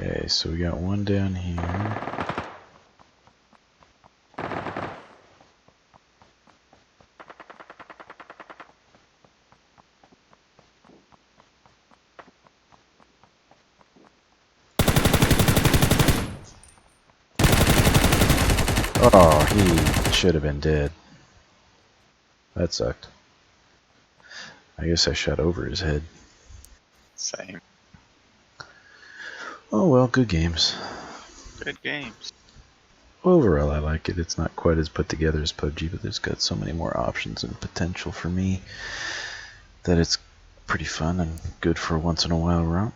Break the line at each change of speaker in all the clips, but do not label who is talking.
Okay, so we got one down here. Oh, he should have been dead. That sucked. I guess I shot over his head.
Same.
Oh well, good games.
Good games.
Overall, I like it. It's not quite as put together as PUBG, but there's got so many more options and potential for me that it's pretty fun and good for a once in a while route.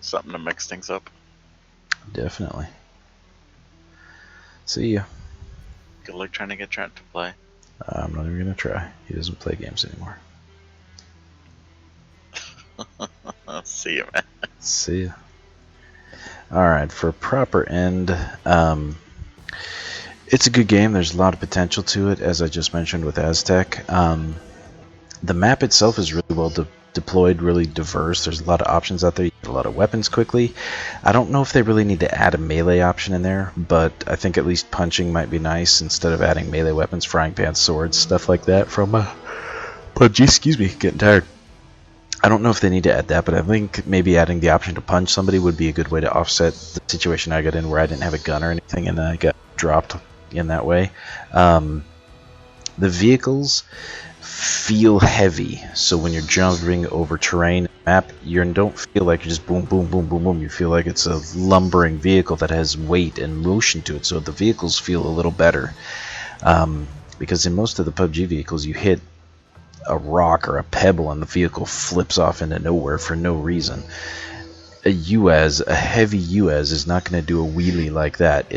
Something to mix things up.
Definitely. See ya.
Good luck trying to get Trent to play.
I'm not even gonna try. He doesn't play games anymore.
See you, man.
See ya. Alright, for a proper end, it's a good game. There's a lot of potential to it, as I just mentioned with Aztek. The map itself is really well deployed, really diverse. There's a lot of options out there. You get a lot of weapons quickly. I don't know if they really need to add a melee option in there, but I think at least punching might be nice instead of adding melee weapons, frying pans, swords, stuff like that from PUBG. Excuse me, getting tired. I don't know if they need to add that, but I think maybe adding the option to punch somebody would be a good way to offset the situation I got in where I didn't have a gun or anything and I got dropped in that way. The vehicles feel heavy, so when you're jumping over terrain map, you don't feel like you're just boom, boom, boom, boom, boom. You feel like it's a lumbering vehicle that has weight and motion to it, so the vehicles feel a little better. Because in most of the PUBG vehicles, you hit a rock or a pebble and the vehicle flips off into nowhere for no reason. A heavy UAZ is not going to do a wheelie like that.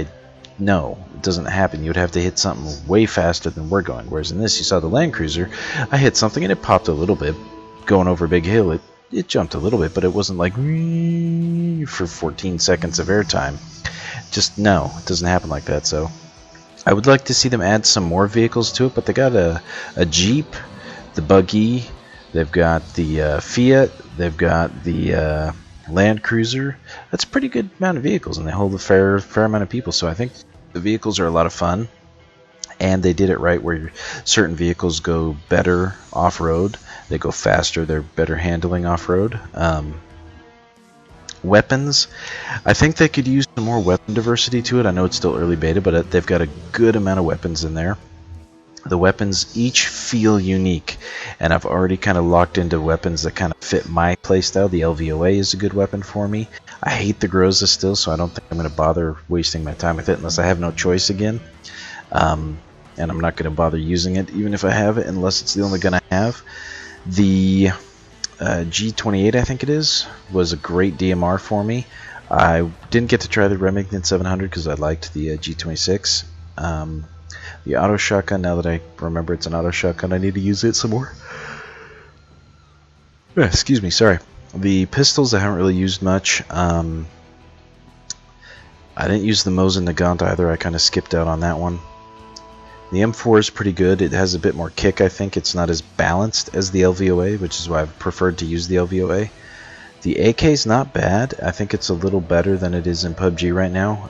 No, it doesn't happen. You would have to hit something way faster than we're going. Whereas in this, you saw the Land Cruiser, I hit something and it popped a little bit. Going over a big hill, it jumped a little bit, but it wasn't like for 14 seconds of airtime. Just no, it doesn't happen like that. So I would like to see them add some more vehicles to it, but they got a Jeep, the buggy, they've got the Fiat, they've got the Land Cruiser. That's a pretty good amount of vehicles, and they hold a fair amount of people. So I think the vehicles are a lot of fun, and they did it right where certain vehicles go better off-road, they go faster, they're better handling off-road. Weapons, I think they could use some more weapon diversity to it. I know it's still early beta, but they've got a good amount of weapons in there. The weapons each feel unique, and I've already kind of locked into weapons that kind of fit my playstyle. The LVOA is a good weapon for me. I hate the Groza still, so I don't think I'm going to bother wasting my time with it unless I have no choice again. And I'm not going to bother using it, even if I have it, unless it's the only gun I have. The G28, I think it is, was a great DMR for me. I didn't get to try the Remington 700 because I liked the G26. The auto shotgun, now that I remember it's an auto shotgun, I need to use it some more. Excuse me, sorry. The pistols I haven't really used much. I didn't use the Mosin Nagant either, I kind of skipped out on that one. The M4 is pretty good, it has a bit more kick I think, it's not as balanced as the LVOA, which is why I've preferred to use the LVOA. The AK is not bad. I think it's a little better than it is in PUBG right now.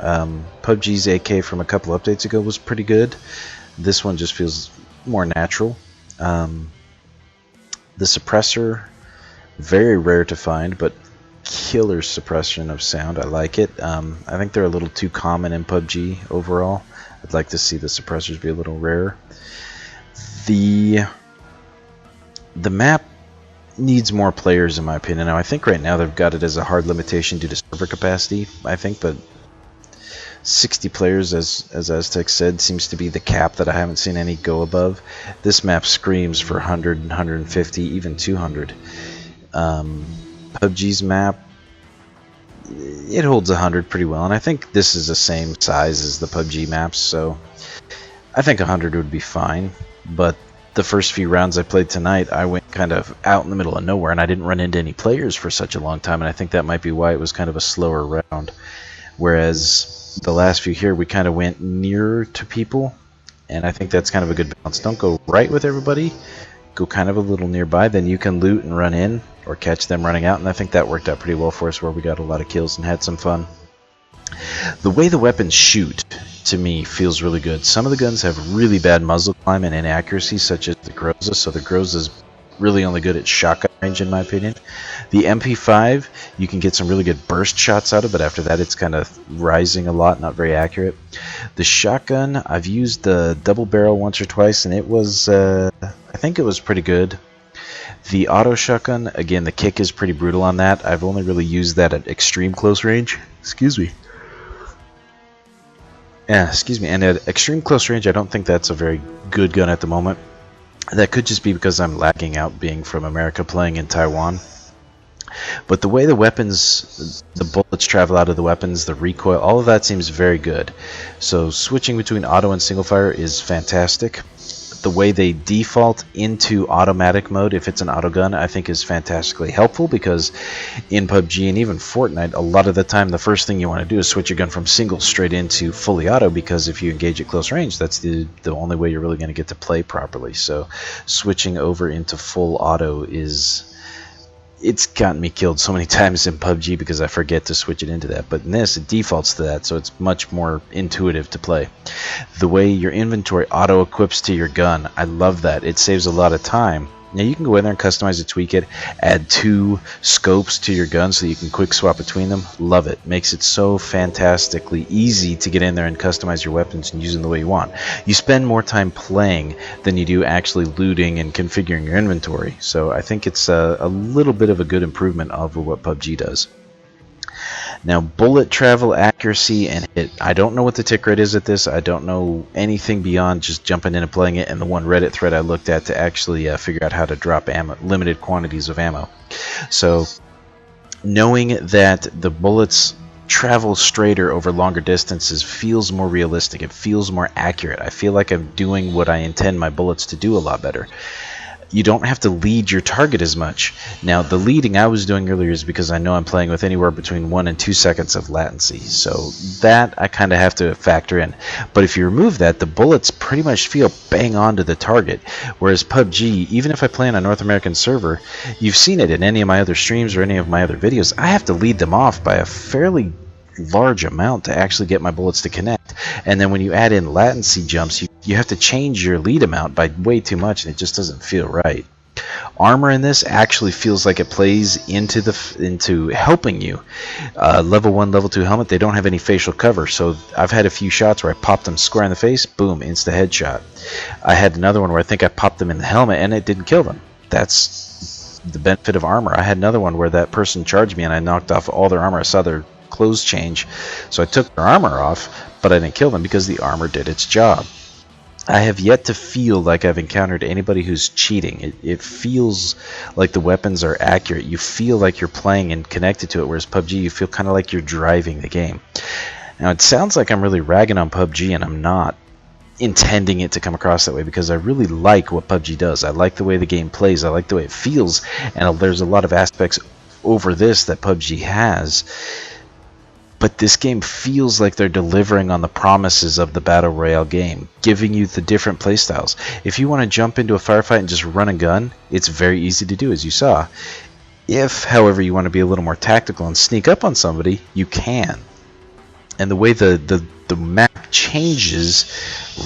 PUBG's AK from a couple updates ago was pretty good. This one just feels more natural. The suppressor, very rare to find, but killer suppression of sound. I like it. I think they're a little too common in PUBG overall. I'd like to see the suppressors be a little rarer. The map needs more players in my opinion. Now I think right now they've got it as a hard limitation due to server capacity, I think, but 60 players, as Aztek said, seems to be the cap that I haven't seen any go above. This map screams for 100, 150, even 200. PUBG's map, it holds 100 pretty well, and I think this is the same size as the PUBG maps, so I think 100 would be fine, but the first few rounds I played tonight, I went kind of out in the middle of nowhere, and I didn't run into any players for such a long time, and I think that might be why it was kind of a slower round. Whereas the last few here, we kind of went nearer to people, and I think that's kind of a good balance. Don't go right with everybody, go kind of a little nearby, then you can loot and run in or catch them running out, and I think that worked out pretty well for us, where we got a lot of kills and had some fun. The way the weapons shoot, to me, feels really good. Some of the guns have really bad muzzle climb and inaccuracy, such as the Groza, so the Groza is really only good at shotgun range, in my opinion. The MP5, you can get some really good burst shots out of, but after that it's kind of rising a lot, not very accurate. The shotgun, I've used the double barrel once or twice, and it was, I think it was pretty good. The auto shotgun, again, the kick is pretty brutal on that. I've only really used that at extreme close range. Excuse me. Yeah, excuse me. And at extreme close range, I don't think that's a very good gun at the moment. That could just be because I'm lagging out being from America playing in Taiwan. But the way the weapons, the bullets travel out of the weapons, the recoil, all of that seems very good. So switching between auto and single fire is fantastic. The way they default into automatic mode, if it's an auto gun, I think is fantastically helpful, because in PUBG and even Fortnite, a lot of the time the first thing you want to do is switch your gun from single straight into fully auto, because if you engage at close range, that's the only way you're really going to get to play properly. So switching over into full auto it's gotten me killed so many times in PUBG because I forget to switch it into that. But in this, it defaults to that, so it's much more intuitive to play. The way your inventory auto-equips to your gun, I love that. It saves a lot of time. Now you can go in there and customize it, tweak it, add 2 scopes to your gun so you can quick swap between them. Love it. Makes it so fantastically easy to get in there and customize your weapons and use them the way you want. You spend more time playing than you do actually looting and configuring your inventory. So I think it's a little bit of a good improvement over what PUBG does. Now, bullet travel, accuracy, and hit. I don't know what the tick rate is at this. I don't know anything beyond just jumping in and playing it, and the one Reddit thread I looked at to actually figure out how to drop ammo, limited quantities of ammo. So, knowing that the bullets travel straighter over longer distances feels more realistic. It feels more accurate. I feel like I'm doing what I intend my bullets to do a lot better. You don't have to lead your target as much. Now, the leading I was doing earlier is because I know I'm playing with anywhere between 1 and 2 seconds of latency. So that I kind of have to factor in. But if you remove that, the bullets pretty much feel bang on to the target. Whereas PUBG, even if I play on a North American server, you've seen it in any of my other streams or any of my other videos, I have to lead them off by a fairly large amount to actually get my bullets to connect. And then when you add in latency jumps, you have to change your lead amount by way too much, and it just doesn't feel right. Armor in this actually feels like it plays into helping you. Level 1, level 2 helmet, they don't have any facial cover, so I've had a few shots where I popped them square in the face, boom, insta headshot. I had another one where I think I popped them in the helmet and it didn't kill them. That's the benefit of armor. I had another one where that person charged me and I knocked off all their armor. I saw their clothes change, so I took their armor off, but I didn't kill them because the armor did its job. I have yet to feel like I've encountered anybody who's cheating. It feels like the weapons are accurate. You feel like you're playing and connected to it, whereas PUBG, you feel kind of like you're driving the game. Now, it sounds like I'm really ragging on PUBG, and I'm not intending it to come across that way, because I really like what PUBG does. I like the way the game plays. I like the way it feels, and there's a lot of aspects over this that PUBG has. But this game feels like they're delivering on the promises of the Battle Royale game, giving you the different playstyles. If you want to jump into a firefight and just run a gun, it's very easy to do, as you saw. If, however, you want to be a little more tactical and sneak up on somebody, you can. And the way the map changes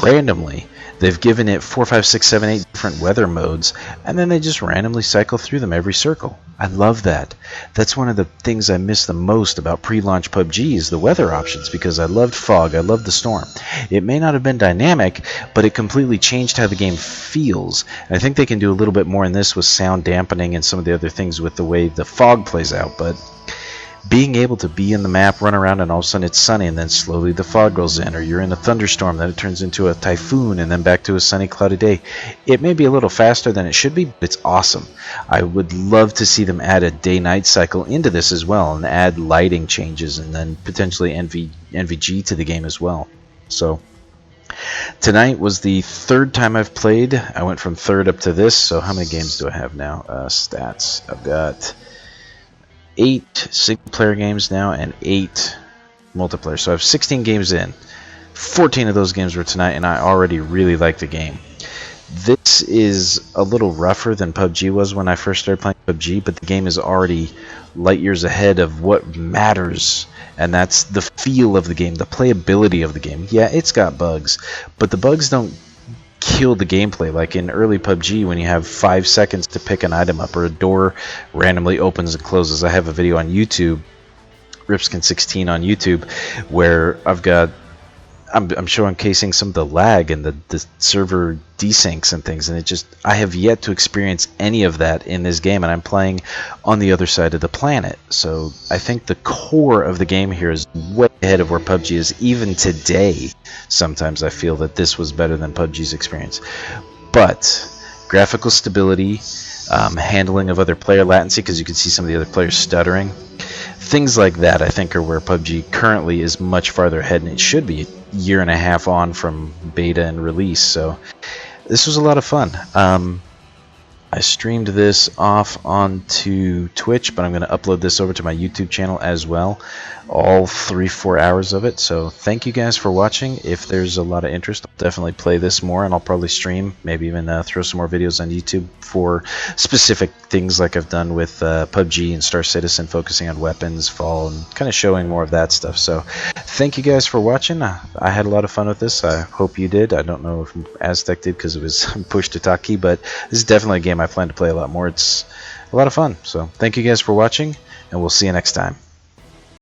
randomly, they've given it 4, 5, 6, 7, 8 different weather modes, and then they just randomly cycle through them every circle. I love that. That's one of the things I miss the most about pre-launch PUBG is the weather options, because I loved fog, I loved the storm. It may not have been dynamic, but it completely changed how the game feels. And I think they can do a little bit more in this with sound dampening and some of the other things with the way the fog plays out, but being able to be in the map, run around, and all of a sudden it's sunny, and then slowly the fog rolls in, or you're in a thunderstorm, then it turns into a typhoon, and then back to a sunny, cloudy day. It may be a little faster than it should be, but it's awesome. I would love to see them add a day-night cycle into this as well, and add lighting changes, and then potentially NVG to the game as well. So tonight was the 3rd time I've played. I went from 3rd up to this, so how many games do I have now? Stats. I've got 8 single-player games now and 8 multiplayer. So I have 16 games in. 14 of those games were tonight, and I already really like the game. This this is a little rougher than PUBG was when I first started playing PUBG, but the game is already light years ahead of what matters, and that's the feel of the game, the playability of the game. Yeah, it's got bugs, but the bugs don't kill the gameplay like in early PUBG when you have 5 seconds to pick an item up or a door randomly opens and closes. I have a video on YouTube, Ripskin16 on YouTube, where I'm showcasing some of the lag and the server desyncs and things, and I have yet to experience any of that in this game, and I'm playing on the other side of the planet. So I think the core of the game here is way ahead of where PUBG is. Even today, sometimes I feel that this was better than PUBG's experience. But graphical stability, handling of other player latency, because you can see some of the other players stuttering, things like that I think are where PUBG currently is much farther ahead, and it should be a year and a half on from beta and release. So this was a lot of fun. I streamed this off onto Twitch, but I'm going to upload this over to my YouTube channel as well, all 3-4 hours of it. So thank you guys for watching. If there's a lot of interest, I'll definitely play this more, and I'll probably stream, maybe even throw some more videos on YouTube for specific things like I've done with PUBG and Star Citizen, focusing on weapons, fall, and kind of showing more of that stuff. So thank you guys for watching. I had a lot of fun with this. I hope you did. I don't know if Aztek did because it was push to talk key, but this is definitely a game I plan to play a lot more. It's a lot of fun. So thank you guys for watching, and we'll see you next time.